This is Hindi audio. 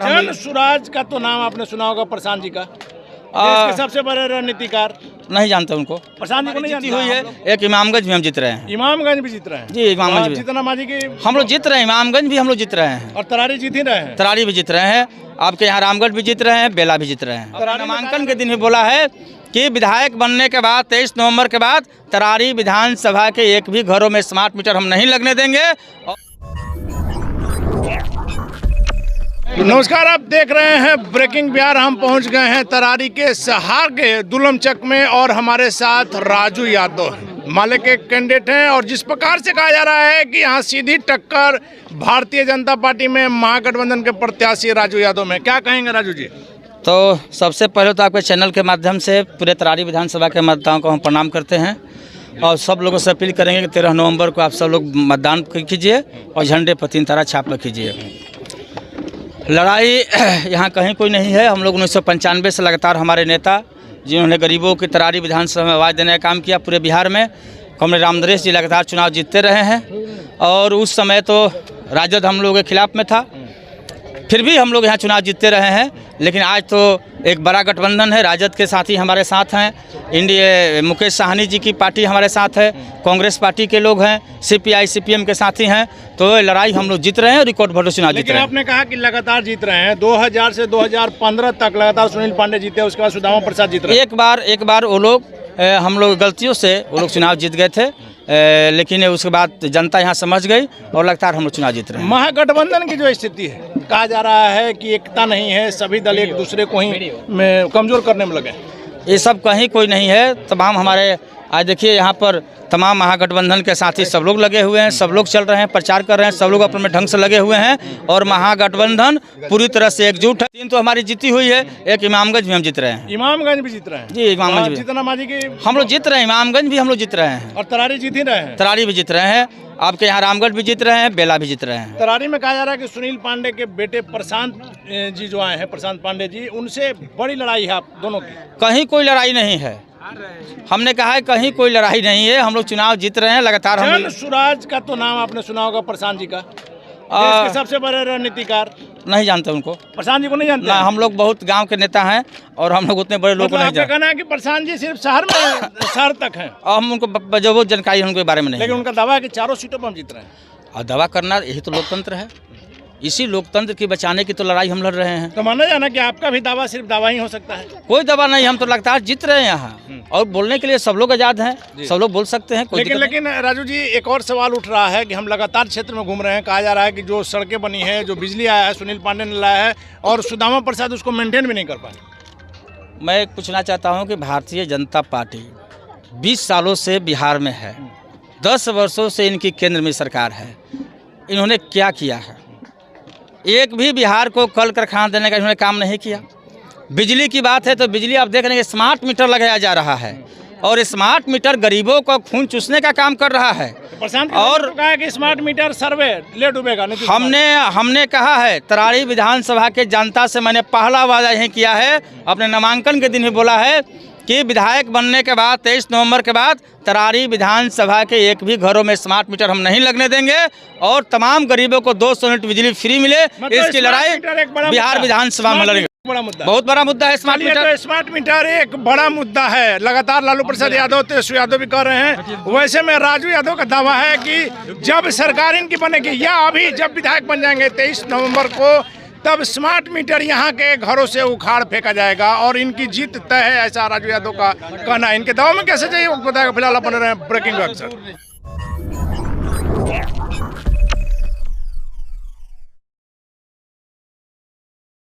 जन सुराज का तो नाम आपने सुना होगा, प्रशांत जी का, देश के सबसे बड़े रणनीतिकार। नहीं जानते उनको। प्रशांत जी को नहीं जीती जानते? हुई है। एक इमामगंज भी हम जीत रहे हैं। इमामगंज भी जीत रहे हैं जी, इमामगंज भी। जितना माजी की हम लोग जीत रहे हैं, इमामगंज भी हम लोग जीत रहे हैं और तरारी जीत ही रहे हैं। तरारी भी जीत रहे हैं। आपके यहाँ रामगढ़ भी जीत रहे हैं, बेला भी जीत रहे हैं। तरारी नामांकन के दिन भी बोला है कि विधायक बनने के बाद 23 नवंबर के बाद तरारी विधानसभा के एक भी घरों में स्मार्ट मीटर हम नहीं लगने देंगे। नमस्कार, आप देख रहे हैं ब्रेकिंग बिहार। हम पहुंच गए हैं तरारी के सहार के दुलमचक में और हमारे साथ राजू यादव माले के कैंडिडेट हैं। और जिस प्रकार से कहा जा रहा है कि यहाँ सीधी टक्कर भारतीय जनता पार्टी में महागठबंधन के प्रत्याशी राजू यादव में, क्या कहेंगे राजू जी? तो सबसे पहले तो आपके चैनल के माध्यम से पूरे तरारी विधानसभा के मतदाताओं को हम प्रणाम करते हैं और सब लोगों से अपील करेंगे कि 13 नवंबर को आप सब लोग मतदान कीजिए और झंडे पर 3 तारा छाप कीजिए। लड़ाई यहाँ कहीं कोई नहीं है। हम लोग 1995 से लगातार हमारे नेता जिन्होंने गरीबों की तरारी विधानसभा में आवाज़ देने का काम किया पूरे बिहार में, कॉमरेड रामनरेश जी लगातार चुनाव जीतते रहे हैं। और उस समय तो राजद हम लोगों के खिलाफ में था, फिर भी हम लोग यहाँ चुनाव जीतते रहे हैं। लेकिन आज तो एक बड़ा गठबंधन है, राजद के साथी हमारे साथ हैं, इंडिया मुकेश साहनी जी की पार्टी हमारे साथ है, कांग्रेस पार्टी के लोग हैं, CPI CPM के साथी हैं। तो लड़ाई हम लोग जीत रहे हैं और रिकॉर्ड वोटों चुनाव जीत रहे हैं। आपने कहा कि लगातार जीत रहे हैं, 2000 से 2015 तक लगातार सुनील पांडे जीते, उसके बाद सुदामा प्रसाद जीत रहे हैं। एक बार वो लोग हम लोग गलतियों से वो लोग चुनाव जीत गए थे, लेकिन उसके बाद जनता यहाँ समझ गई और लगातार हम लोग चुनाव जीत रहे हैं। महागठबंधन की जो स्थिति है, कहा जा रहा है कि एकता नहीं है, सभी दल एक दूसरे को ही कमजोर करने में लगे। ये सब कहीं कोई नहीं है। तमाम हमारे आज देखिए यहाँ पर तमाम महागठबंधन के साथी सब लोग लगे हुए हैं, सब लोग चल रहे हैं, प्रचार कर रहे हैं, सब लोग अपने ढंग से लगे हुए हैं और महागठबंधन पूरी तरह से एकजुट है। 3 तो हमारी जीती हुई है, एक इमामगंज भी हम जीत रहे हैं। इमामगंज भी जीत रहे हैं जी, इमामगंज भी जितना माजी की हम लोग जीत रहे हैं, इमामगंज भी हम लोग जीत रहे हैं और तरारी जीत ही रहे हैं। तरारी भी जीत रहे हैं। आपके यहाँ रामगढ़ भी जीत रहे हैं, बेला भी जीत रहे हैं। तरारी में कहा जा रहा है कि सुनील पांडे के बेटे प्रशांत जी जो आए हैं, प्रशांत पांडे जी, उनसे बड़ी लड़ाई है आप दोनों की। कहीं कोई लड़ाई नहीं है, हमने कहा है कहीं कोई लड़ाई नहीं है। हम लोग चुनाव जीत रहे हैं लगातार। जन सुराज का तो नाम आपने सुना होगा, प्रशांत जी का, देश के सबसे बड़े रणनीतिकार। नहीं जानते उनको। प्रशांत जी को नहीं जानते? ना, हम लोग बहुत गांव के नेता हैं और हम लोग उतने बड़े लोग को नहीं जानते। कहना है कि प्रशांत जी सिर्फ शहर तक हैं और हम उनको जो वो जानकारी है उनके बारे में नहीं। लेकिन उनका दावा है कि 4 सीटों पर हम जीत रहे हैं। और दावा करना यही तो लोकतंत्र है। इसी लोकतंत्र की बचाने की तो लड़ाई हम लड़ रहे हैं। तो माना जाना कि आपका भी दावा सिर्फ दावा ही हो सकता है? कोई दावा नहीं, हम तो लगातार जीत रहे हैं यहाँ और बोलने के लिए सब लोग आजाद हैं, सब लोग बोल सकते हैं। लेकिन राजू जी, एक और सवाल उठ रहा है कि हम लगातार क्षेत्र में घूम रहे हैं, कहा जा रहा है कि जो सड़कें बनी है, जो बिजली आया है, सुनील पांडे ने लाया है और सुदामा प्रसाद उसको मेंटेन भी नहीं कर पाए। मैं पूछना चाहता हूँ कि भारतीय जनता पार्टी 20 सालों से बिहार में है, 10 वर्षों से इनकी केंद्र में सरकार है, इन्होंने क्या किया है? एक भी बिहार को कल कारखाना देने का इन्होंने काम नहीं किया। बिजली की बात है तो बिजली आप देख रहे हैं, स्मार्ट मीटर लगाया जा रहा है और स्मार्ट मीटर गरीबों को खून चूसने का काम कर रहा है। और कहा है कि स्मार्ट मीटर सर्वे ले डूबेगा। हमने कहा है, तरारी विधानसभा के जनता से मैंने पहला वादा यही किया है, अपने नामांकन के दिन ही बोला है कि विधायक बनने के बाद 23 नवंबर के बाद तरारी विधानसभा के एक भी घरों में स्मार्ट मीटर हम नहीं लगने देंगे और तमाम गरीबों को 200 यूनिट बिजली फ्री मिले। इसकी लड़ाई बिहार विधानसभा में लड़ेंगे। बहुत बड़ा मुद्दा है स्मार्ट मीटर। तो स्मार्ट मीटर एक बड़ा मुद्दा है, लगातार लालू प्रसाद यादव, तेजस्वी यादव भी कर रहे हैं। वैसे में राजू यादव का दावा है कि जब सरकार इनकी बनेगी या अभी जब विधायक बन जाएंगे 23 नवंबर को, तब स्मार्ट मीटर यहाँ के घरों से उखाड़ फेंका जाएगा और इनकी जीत तय है, ऐसा राजू यादव का कहना है। इनके दाव में कैसे चाहिए वो बताएगा। फिलहाल अपन रहे हैं ब्रेकिंग अक्सर।